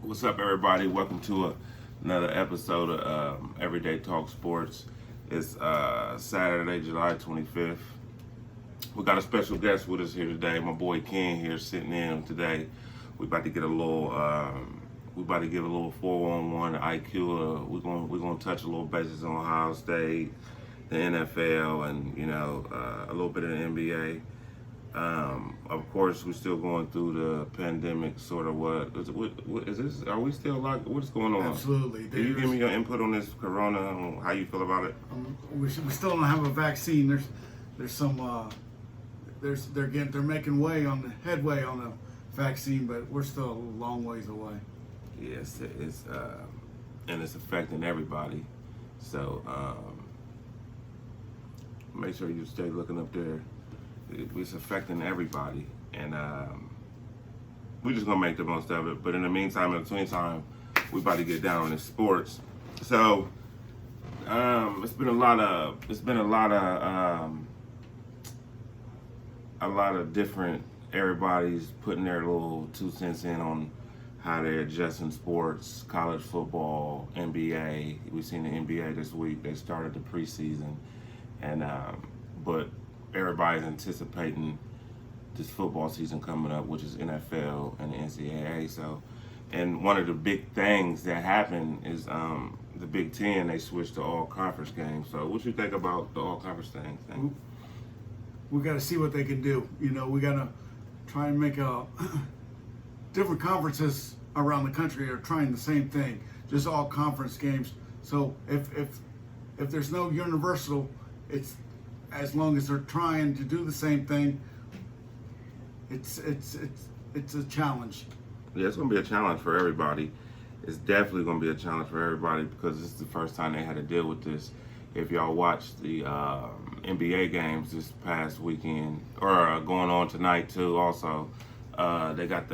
What's up, everybody? Welcome to another episode of Everyday Talk Sports. It's Saturday, July 25th. We got a special guest with us here today. My boy Ken here sitting in today. We about to get a little, we about to give a little 4-on-1 IQ. We're gonna touch a little basis on Ohio State, the NFL, and a little bit of the NBA. Of course, we're still going through the pandemic. Sort of what is this? Are we still locked? What's going on? Absolutely. Can you give me your input on this corona? On how you feel about it? We still don't have a vaccine. There's some they're making headway on the vaccine, but we're still a long ways away. Yes, it's and it's affecting everybody. So make sure you stay looking up there. It's affecting everybody, and we're just gonna make the most of it. But in the meantime, in between time, we about to get down in sports. So it's been a lot of different. Everybody's putting their little 2 cents in on how they're adjusting sports, college football, NBA. We've seen the NBA this week. They started the preseason, and but everybody's anticipating this football season coming up, which is NFL and the NCAA. So, and one of the big things that happened is the Big Ten, they switched to all conference games. So what you think about the all conference thing? We got to see what they can do. We got to try and make different conferences around the country are trying the same thing, just all conference games. So if there's no universal, it's as long as they're trying to do the same thing, it's a challenge. Yeah, it's going to be a challenge for everybody. It's definitely going to be a challenge for everybody because this is the first time they had to deal with this. If y'all watched the NBA games this past weekend, or going on tonight too, also, they got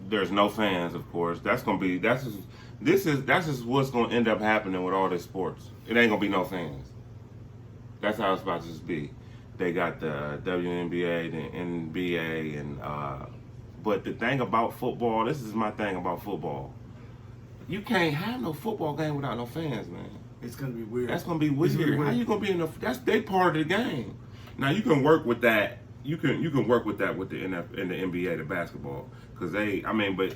there's no fans, of course. That's just what's going to end up happening with all this sports. It ain't going to be no fans. That's how it's about to just be. They got the WNBA, the NBA, and but the thing about football, this is my thing about football. You can't have no football game without no fans, man. It's gonna be weird. That's gonna be weird. How you gonna be they part of the game. Now you can work with that. You can work with that with the NFL and the NBA, the basketball, because but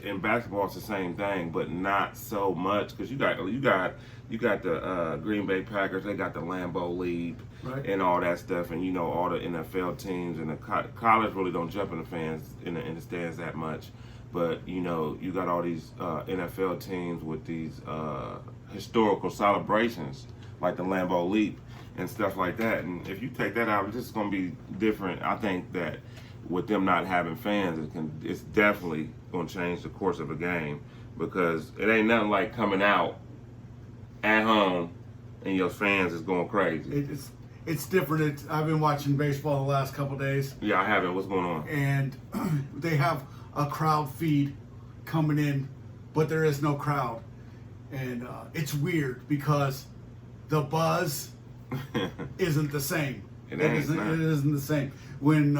in basketball it's the same thing, but not so much because you got the Green Bay Packers, they got the Lambeau Leap, right, and all that stuff, and all the NFL teams and the college really don't jump in the fans in the stands that much, but you got all these NFL teams with these historical celebrations like the Lambeau Leap and stuff like that. And if you take that out, it's just going to be different. I think that with them not having fans, it's definitely going to change the course of a game because it ain't nothing like coming out at home and your fans is going crazy. It's different. I've been watching baseball the last couple of days. Yeah, I haven't. What's going on? And they have a crowd feed coming in, but there is no crowd. And it's weird because the buzz isn't the same. It isn't the same. When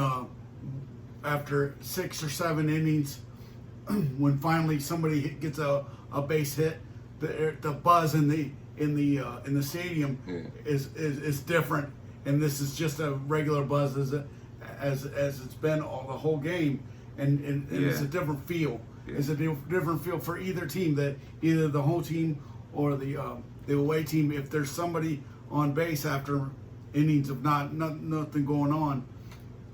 after 6 or 7 innings, when finally somebody gets a base hit, the buzz in the stadium is different, and this is just a regular buzz as it's been the whole game, and it's a different feel. Yeah. It's a different feel for either team, that either the home team or the away team. If there's somebody on base after innings of nothing going on,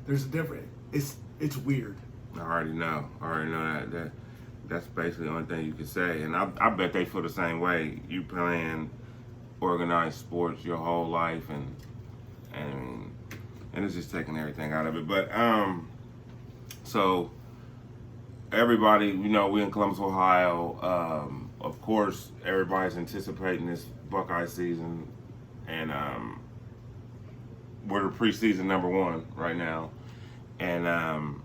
there's a different. It's weird. I already know that. That's basically the only thing you can say, and I bet they feel the same way. You playing organized sports your whole life, and it's just taking everything out of it. But so everybody, we in Columbus, Ohio. Of course, everybody's anticipating this Buckeye season, and we're the preseason number 1 right now, and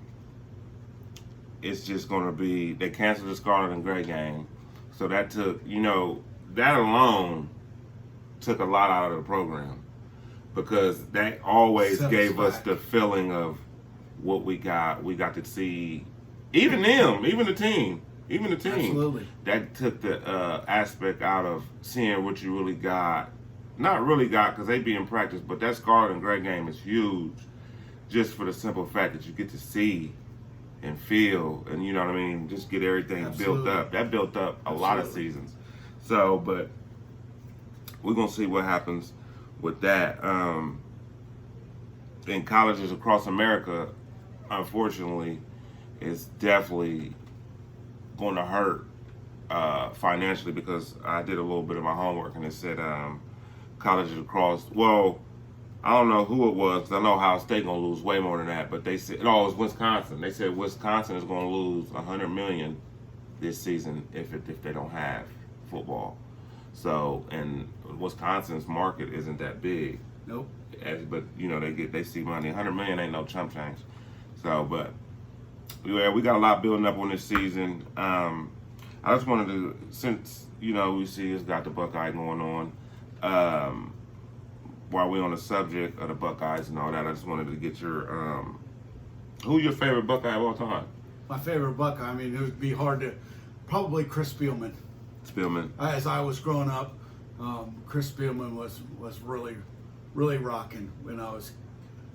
it's just going to be, they canceled the Scarlet and Gray game. So that took, that alone took a lot out of the program because that always gave us the feeling of what we got. We got to see, even the team, even the team. Absolutely. That took the aspect out of seeing what you really got. Not really got, because they be in practice, but that Scarlet and Gray game is huge, just for the simple fact that you get to see and feel, and you know what I mean, just get everything Absolutely. built up. That built up a lot of Absolutely. seasons. So, but we're gonna see what happens with that. In colleges across America, unfortunately, it's definitely going to hurt financially, because I did a little bit of my homework and it said colleges across. Well, I don't know who it was, 'cause I know Ohio State gonna lose way more than that, but they said, no, it was Wisconsin. They said Wisconsin is gonna lose $100 million this season if they don't have football. So, and Wisconsin's market isn't that big. Nope. But you know, they see money. $100 million ain't no chump change. So, but yeah, we got a lot building up on this season. I just wanted to, since you know we see it's got the Buckeye going on. While we're on the subject of the Buckeyes and all that, I just wanted to get your who's your favorite Buckeye of all time? My favorite Buckeye, I mean, it would be hard to, probably Chris Spielman. Spielman. As I was growing up, Chris Spielman was really, really rocking when I was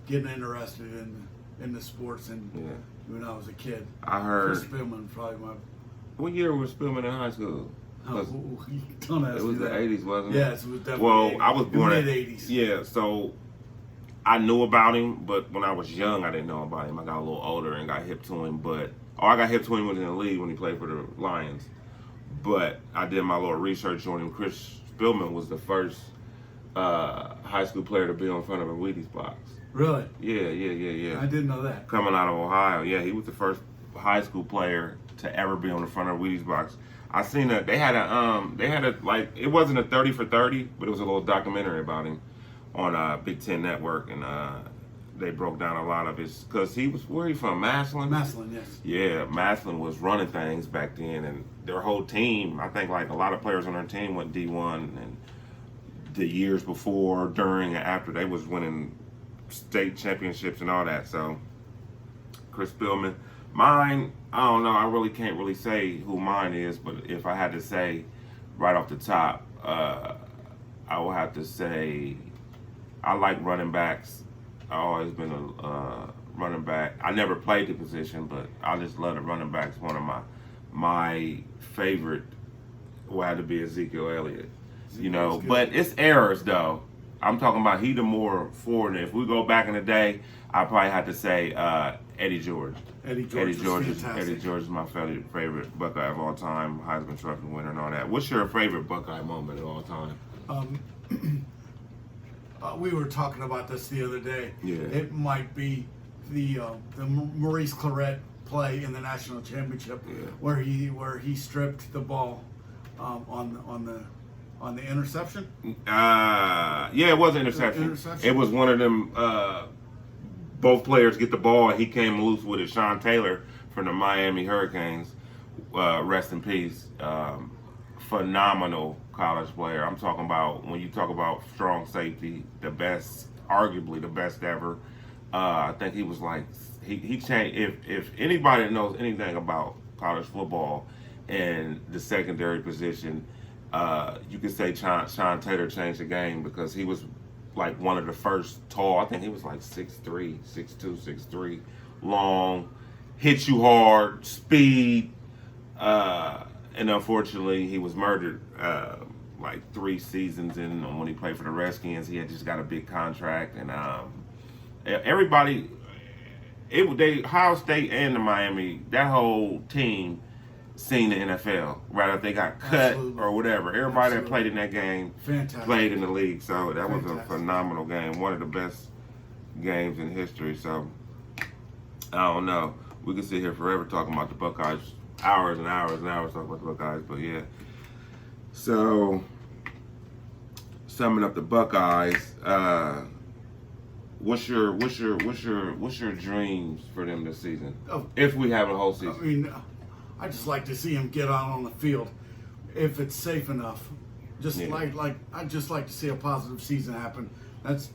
getting interested in the sports and when I was a kid. I heard. Chris Spielman probably my. What year was Spielman in high school? Oh, don't ask It me was the that. 80s, wasn't it? Yes, it was definitely. Well, 80s. I was born in in mid 80s. Yeah, so I knew about him, but when I was young, I didn't know about him. I got a little older and got hip to him, I got hip to him when he was in the league when he played for the Lions. But I did my little research on him. Chris Spielman was the first high school player to be on front of a Wheaties box. Really? Yeah. I didn't know that. Coming out of Ohio, yeah, he was the first high school player to ever be on the front of a Wheaties box. I seen that they had a like, it wasn't a 30 for 30, but it was a little documentary about him on Big Ten Network, and they broke down a lot of his, because he was, where he from, Massillon? Massillon, yes. Yeah, Massillon was running things back then, and their whole team, I think like a lot of players on their team went D1, and the years before, during, and after, they was winning state championships and all that. So Chris Spielman. Mine, I don't know, I really can't really say who mine is, but if I had to say right off the top, I would have to say I like running backs. I've always been a running back. I never played the position, but I just love the running backs. One of my favorite would have to be Ezekiel Elliott. You know, but it's errors though. I'm talking about he the more forward. If we go back in the day, I probably have to say Eddie George. Eddie George is my favorite Buckeye of all time, Heisman Trophy winner and all that. What's your favorite Buckeye moment of all time? We were talking about this the other day. Yeah. It might be the Maurice Claret play in the national championship, where he stripped the ball on the interception. Yeah, it was an interception. Interception. It was one of them. Both players get the ball, and he came loose with it. Sean Taylor from the Miami Hurricanes, rest in peace. Phenomenal college player. I'm talking about, when you talk about strong safety, the best, arguably the best ever. I think he was like, he changed. If anybody knows anything about college football and the secondary position, you could say Sean Taylor changed the game, because he was like one of the first tall. I think he was like 6'3", 6'2", 6'3", long, hit you hard, speed, and unfortunately he was murdered like 3 seasons in when he played for the Redskins. He had just got a big contract, and everybody, Ohio State and the Miami, that whole team seen the NFL, right? If they got cut or whatever. Everybody that played in that game played in the league. So that was a phenomenal game. One of the best games in history. So I don't know. We could sit here forever talking about the Buckeyes. Hours and hours and hours talking about the Buckeyes. But yeah. So summing up the Buckeyes, what's your dreams for them this season? If we have a whole season. I mean, I just like to see him get out on the field if it's safe enough. I just like to see a positive season happen. That's,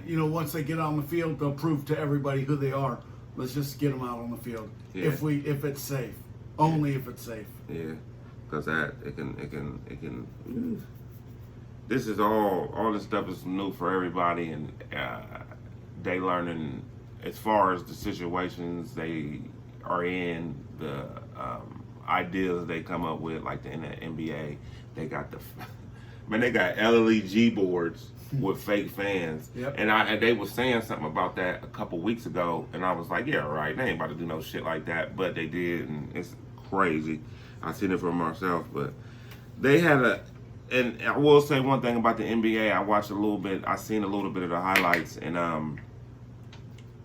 once they get out on the field, they'll prove to everybody who they are. Let's just get them out on the field if it's safe. Only if it's safe. Yeah, because that it can. This is all this stuff is new for everybody, and they learning as far as the situations they are in, the ideas they come up with, like in the NBA, they got they got LED boards with fake fans, Yep. and they was saying something about that a couple weeks ago, and I was like, yeah, right, they ain't about to do no shit like that, but they did, and it's crazy. I seen it for myself, but they had and I will say one thing about the NBA. I watched a little bit. I seen a little bit of the highlights, and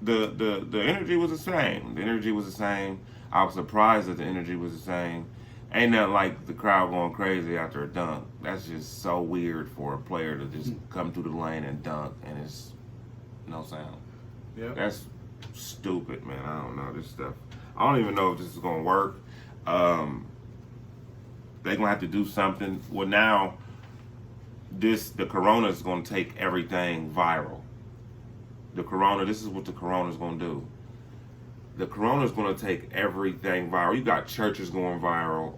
the energy was the same. The energy was the same. I was surprised that the energy was the same. Ain't nothing like the crowd going crazy after a dunk. That's just so weird for a player to just come through the lane and dunk, and it's no sound. Yeah. That's stupid, man. I don't know this stuff. I don't even know if this is gonna work. They're gonna have to do something. Well, now the corona is gonna take everything viral. This is what the corona is gonna do. The corona is gonna take everything viral. You got churches going viral.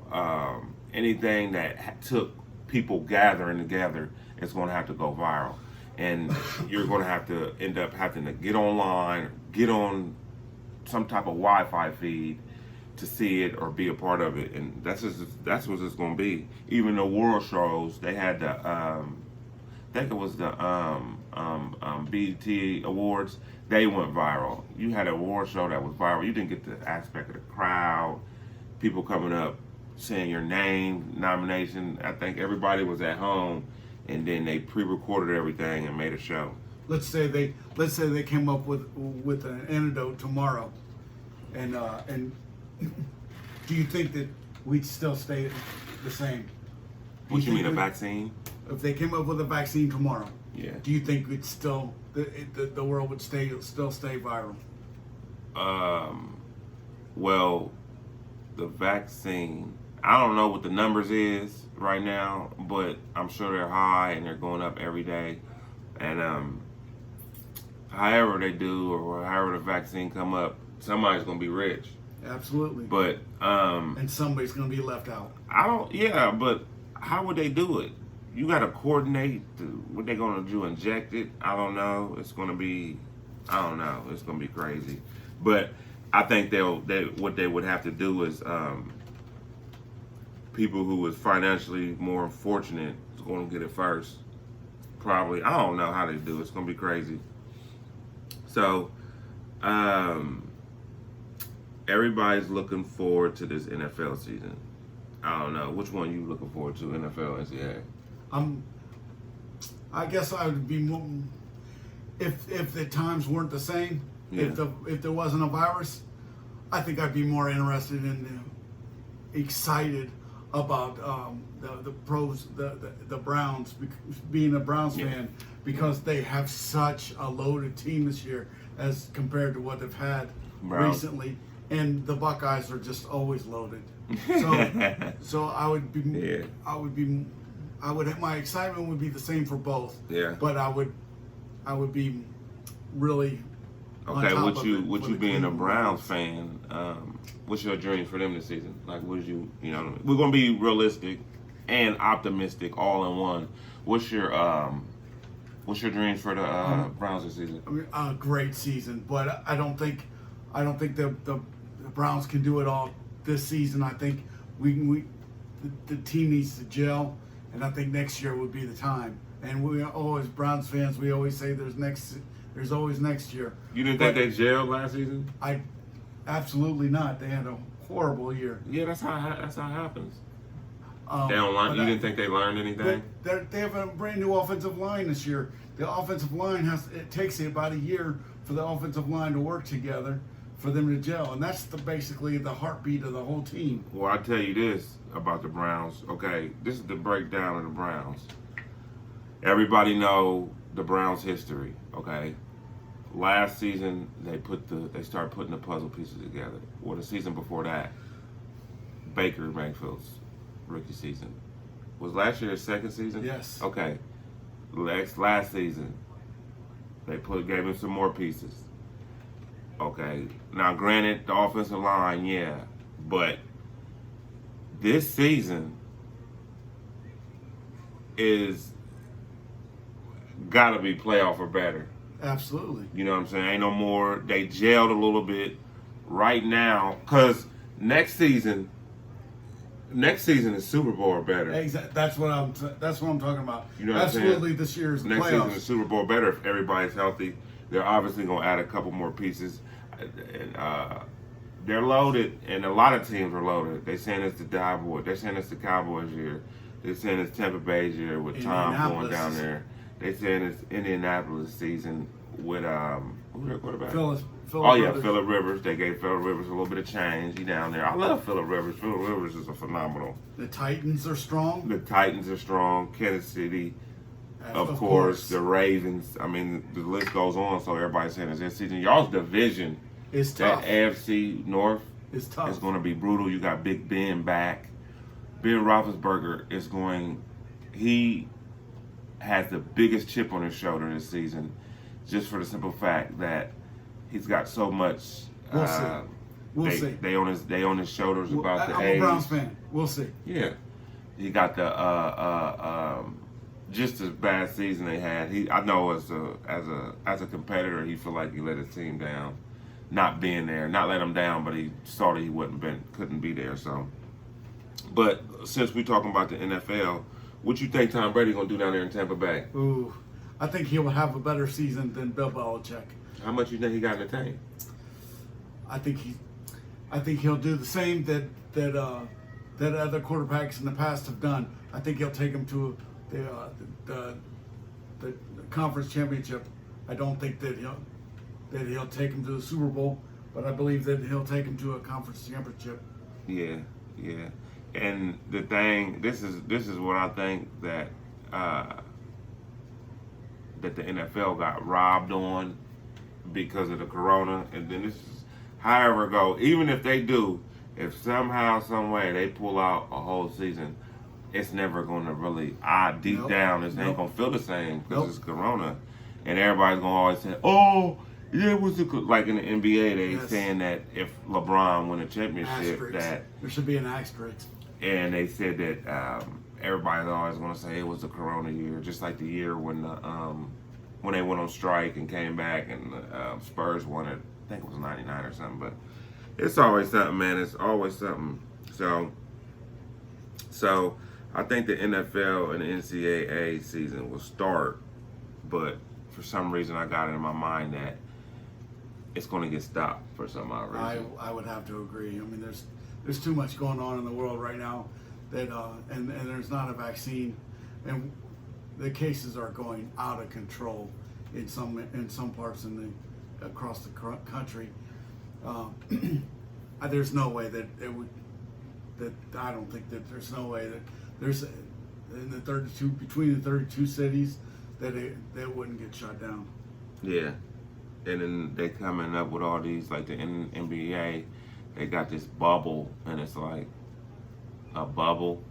Anything that took people gathering together is gonna have to go viral, and you're gonna have to end up having to get online, get on some type of Wi-Fi feed to see it or be a part of it, and that's what it's gonna be. Even the world shows, they had the I think it was the BET Awards. They went viral. You had an award show that was viral. You didn't get the aspect of the crowd, people coming up, saying your name, nomination. I think everybody was at home, and then they pre-recorded everything and made a show. Let's say they came up with an antidote tomorrow, and do you think that we'd still stay the same? What you mean, a vaccine? If they came up with a vaccine tomorrow, Yeah. do you think it's still the world would still stay viral? Well, the vaccine, I don't know what the numbers is right now, but I'm sure they're high and they're going up every day. And however they do, or however the vaccine come up, somebody's gonna be rich. Absolutely. But and somebody's gonna be left out. but how would they do it? You got to coordinate. What they gonna do? Inject it? I don't know. It's gonna be, I don't know. It's gonna be crazy. But I think what they would have to do is people who is financially more fortunate is gonna get it first. Probably. I don't know how they do it. It's gonna be crazy. So everybody's looking forward to this NFL season. I don't know. Which one you looking forward to, NFL, NCAA? I guess I would be more, if the times weren't the same. Yeah. If there wasn't a virus, I think I'd be more interested in excited about the pros, the Browns, being a Browns fan, because they have such a loaded team this year as compared to what they've had recently, and the Buckeyes are just always loaded. So I would be, my excitement would be the same for both. Yeah. But I would be really. Okay, with you being a Browns fan, what's your dream for them this season? Like, we're gonna be realistic and optimistic all in one. What's your dreams for the Browns this season? I mean, a great season, but I don't think the Browns can do it all this season. I think the team needs to gel, and I think next year would be the time. And we always, Browns fans, we always say there's always next year. You didn't think they gelled last season? Absolutely not. They had a horrible year. Yeah, that's how it happens. They don't learn. You didn't think they learned anything? They have a brand new offensive line this year. The offensive line it takes about a year for the offensive line to work together, for them to gel, and that's basically the heartbeat of the whole team. Well, I tell you this about the Browns. Okay, this is the breakdown of the Browns. Everybody know the Browns' history. Okay, last season they started putting the puzzle pieces together. Well, the season before that, Baker Mayfield's rookie season. Was last year his second season? Yes. Okay, last season they gave him some more pieces. Okay, now granted, the offensive line, yeah, but this season is gotta be playoff or better. Absolutely. You know what I'm saying? Ain't no more. They gelled a little bit right now because next season is Super Bowl or better. Exactly. That's what I'm talking about. You know what I'm saying? Absolutely, this year's the Next season playoffs. is Super Bowl better if everybody's healthy. They're obviously gonna add a couple more pieces, and they're loaded. And a lot of teams are loaded. They saying it's the Cowboys. They're saying it's the Cowboys year. They're saying it's Tampa Bay's year with Tom going down there. They saying it's Indianapolis season with who's their quarterback? Philip Phillip Rivers. They gave Phillip Rivers a little bit of change. He down there. I love Phillip Rivers. Phillip Rivers is a phenomenal. The Titans are strong. The Titans are strong. Kansas City, of course. The Ravens. I mean, the list goes on. So everybody's saying it's this season. Y'all's division, It's that tough. AFC North, It's tough. is going to be brutal. You got Big Ben back. Ben Roethlisberger is going. He has the biggest chip on his shoulder this season, just for the simple fact that he's got so much. We'll see. We'll see. They on his shoulders about the I'm age. a Browns fan. We'll see. Yeah, he got the just as bad season they had. I know as a competitor, he feel like he let his team down, not being there, not let him down, but he saw that he couldn't be there. So, but since we're talking about the NFL, what you think Tom Brady gonna do down there in Tampa Bay? Ooh, I think he will have a better season than Bill Belichick. How much you think he got in the tank? I think he'll do the same that other quarterbacks in the past have done. I think he'll take him to the conference championship. I don't think that he'll take him to the Super Bowl, but I believe that he'll take him to a conference championship. Yeah. And the thing, this is what I think that that the NFL got robbed on because of the corona, and then this is however it go. Even if they do, if somehow, some way they pull out a whole season, it's never going to really. Deep down, it ain't going to feel the same because it's corona, and everybody's going to always say, "Oh, yeah, it was like in the NBA, they saying that if LeBron win a championship, that there should be an asterisk." And they said that everybody's always going to say it was the corona year, just like the year when they went on strike and came back and the Spurs won it. I think it was 99 or something, but it's always something, man. It's always something. So I think the NFL and the NCAA season will start, but for some reason I got it in my mind that it's going to get stopped for some odd reason. I would have to agree. I mean, there's too much going on in the world right now that and there's not a vaccine, and the cases are going out of control in some parts across the country. There's no way that it would. That I don't think that there's no way that there's in the 32 between the 32 cities that it wouldn't get shut down. Yeah, and then they coming up with all these like the NBA. They got this bubble, and it's like a bubble.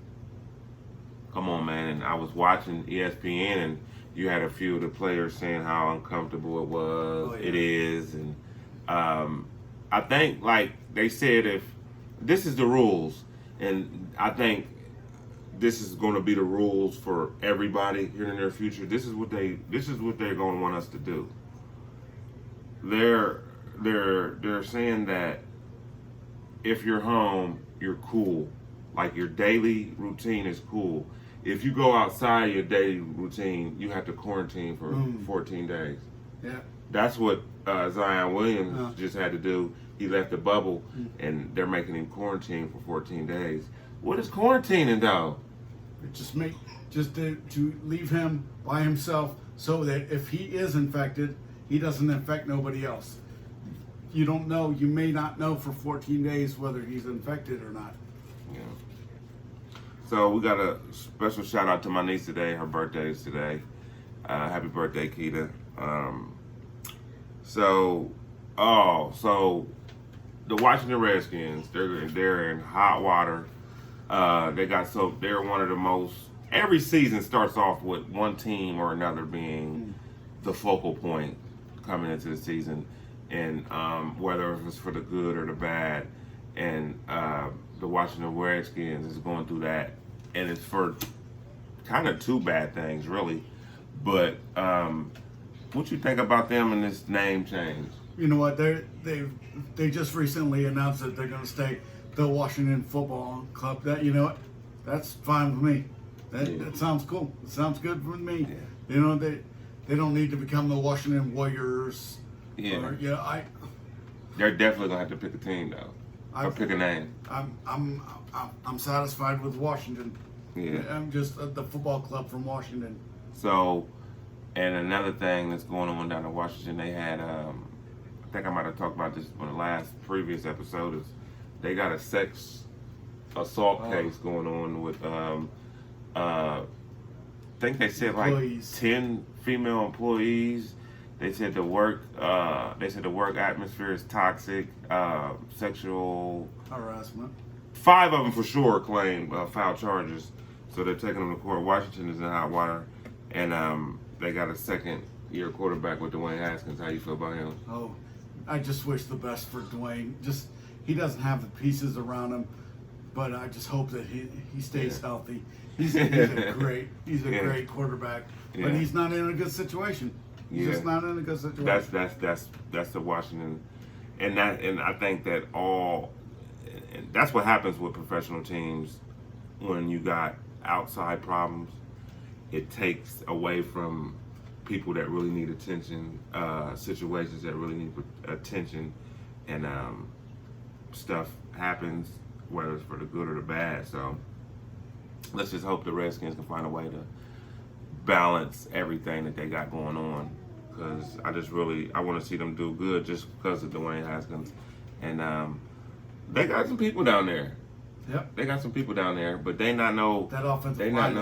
Come on, man. And I was watching ESPN, and you had a few of the players saying how uncomfortable it was. Oh, yeah. It is. And I think, like they said, if this is the rules, and I think this is going to be the rules for everybody here in the near future. This is what they're going to want us to do. They're saying that if you're home, you're cool. Like your daily routine is cool. If you go outside your daily routine, you have to quarantine for 14 days. Yeah. That's what Zion Williams just had to do. He left the bubble, and they're making him quarantine for 14 days. What is quarantining, though? Just to leave him by himself so that if he is infected, he doesn't infect nobody else. You don't know. You may not know for 14 days whether he's infected or not. Yeah. So we got a special shout out to my niece today. Her birthday is today. Happy birthday, Keita. So the Washington Redskins, they're in hot water. They're one of the most. Every season starts off with one team or another being the focal point coming into the season, and whether it's for the good or the bad. And the Washington Redskins is going through that, and it's for kind of two bad things, really. But what you think about them and this name change? You know what? They just recently announced that they're going to stay the Washington Football Club. That, you know what? That's fine with me. That sounds cool. It sounds good with me. Yeah. You know, they don't need to become the Washington Warriors. Yeah. Or, They're definitely gonna have to pick a team though, or pick a name. I'm satisfied with Washington. Yeah. I'm just the football club from Washington. So, and another thing that's going on down in Washington, they had I think I might have talked about this on the last previous episode. Is they got a sex assault case going on with I think they said Employees. like 10 female employees. They said the work atmosphere is toxic, sexual Harassment. 5 of them for sure claim filed charges, so they're taking them to court. Washington is in hot water, and they got a second-year quarterback with Dwayne Haskins. How you feel about him? Oh, I just wish the best for Dwayne. He doesn't have the pieces around him, but I just hope that he stays healthy. He's a great quarterback, but he's not in a good situation. He's just not in a good situation. That's the Washington, and I think that and that's what happens with professional teams when you got outside problems. It takes away from people that really need attention, situations that really need attention, and stuff happens, whether it's for the good or the bad. So let's just hope the Redskins can find a way to balance everything that they got going on, because I want to see them do good just because of Dwayne Haskins. And they got some people down there. Yep. They got some people down there, but they not know that offensive they line.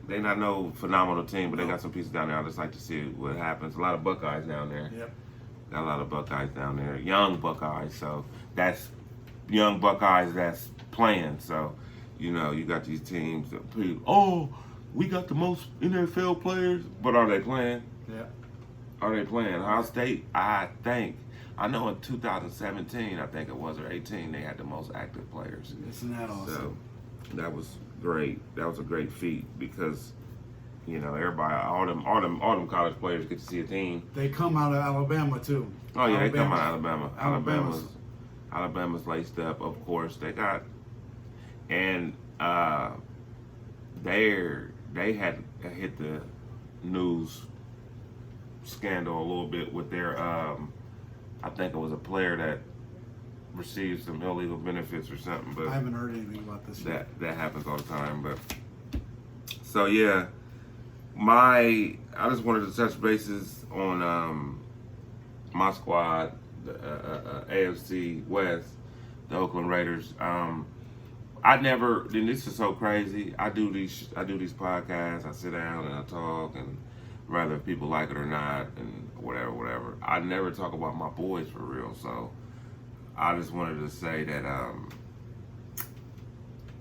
They not no phenomenal team, but they got some pieces down there. I just like to see what happens. A lot of Buckeyes down there. Yep. Got a lot of Buckeyes down there, young Buckeyes. So that's young Buckeyes that's playing. So, you know, you got these teams that we got the most NFL players, but are they playing? Yeah. Are they playing? Ohio State, I know in 2017, I think it was, or 18, they had the most active players. Isn't that awesome? So that was great. That was a great feat because, you know, everybody, all them college players get to see a team. They come out of Alabama too. Oh yeah, they come out of Alabama. Alabama's laced up, of course. They got, and they had hit the news scandal a little bit with their I think it was a player that received some illegal benefits or something, but I haven't heard anything about this yet. That happens all the time. But so yeah, I just wanted to touch bases on my squad, the AFC West, the Oakland Raiders. And this is so crazy. I do these podcasts. I sit down and I talk, and whether people like it or not, and whatever. I never talk about my boys for real. So I just wanted to say that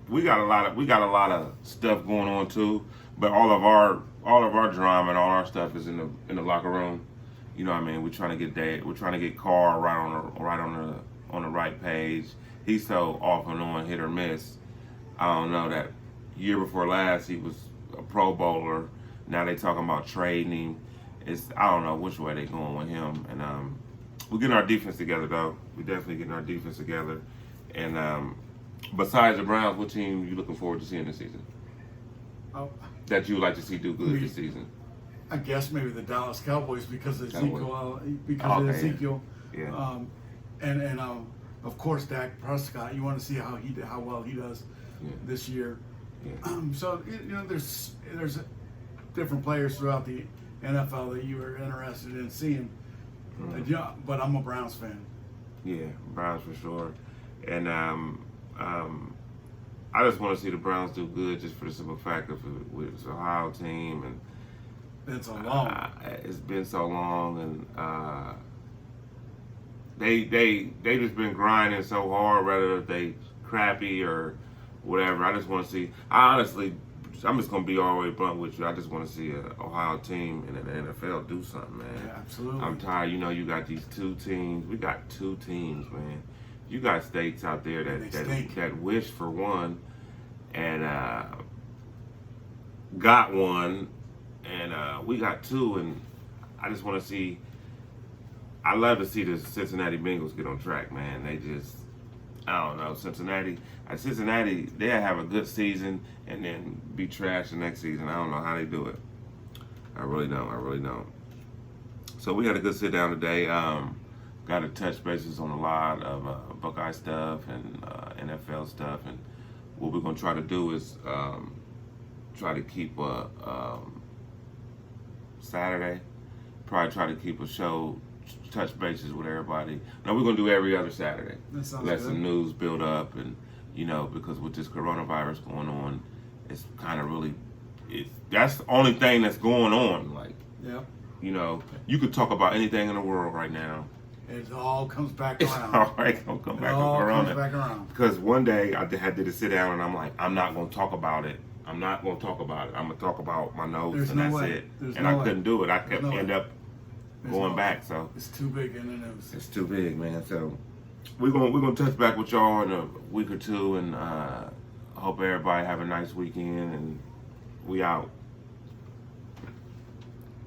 we got a lot of stuff going on too. But all of our drama and all our stuff is in the locker room. You know what I mean? We're trying to get Carr on the right page. He's so off and on, hit or miss. I don't know, that year before last he was a Pro Bowler. Now they talking about trading him. I don't know which way they going with him. And we're getting our defense together though. We're definitely getting our defense together. And besides the Browns, what team are you looking forward to seeing this season? Oh, that you would like to see do good this season? I guess maybe the Dallas Cowboys because of Ezekiel. Yeah. And of course Dak Prescott. You want to see how well he does this year. Yeah. So you know, there's different players throughout the NFL that you are interested in seeing. Yeah, but I'm a Browns fan. Yeah, Browns for sure. And I just want to see the Browns do good just for the simple fact of it's an Ohio team, and it's it's been so long, and they just been grinding so hard, whether they crappy or whatever. I just want to see. I'm just gonna be all the way blunt with you. I just want to see an Ohio team in the NFL do something, man. Yeah, absolutely. I'm tired. You know, you got these two teams. We got two teams, man. you got states out there And they that stink. that wish for one and got one, and we got two, and I just want to see. I love to see the Cincinnati Bengals get on track, man. They just, I don't know, Cincinnati, they have a good season and then be trash the next season. I don't know how they do it. I really don't. So we had a good sit down today. Got to touch bases on a lot of Buckeye stuff and NFL stuff, and what we're gonna try to do is try to keep Saturday. Probably try to keep a show, touch bases with everybody. No, we're gonna do every other Saturday. That sounds Let good. some news build up, and because with this coronavirus going on, it's kind of really, that's the only thing that's going on. Like, Yep. You could talk about anything in the world right now. It all comes back It's around. all right, gonna come It back all around comes back around. Because one day I had to sit down and I'm like, I'm not gonna talk about it. I'm not gonna talk about it. I'm gonna talk about my notes, There's and no that's way. it. There's And no I way. couldn't do it. I There's kept no way. end up There's going no- back. So It's too big in the news. it's too big, man. So we're gonna touch back with y'all in a week or two, and hope everybody have a nice weekend. And we out.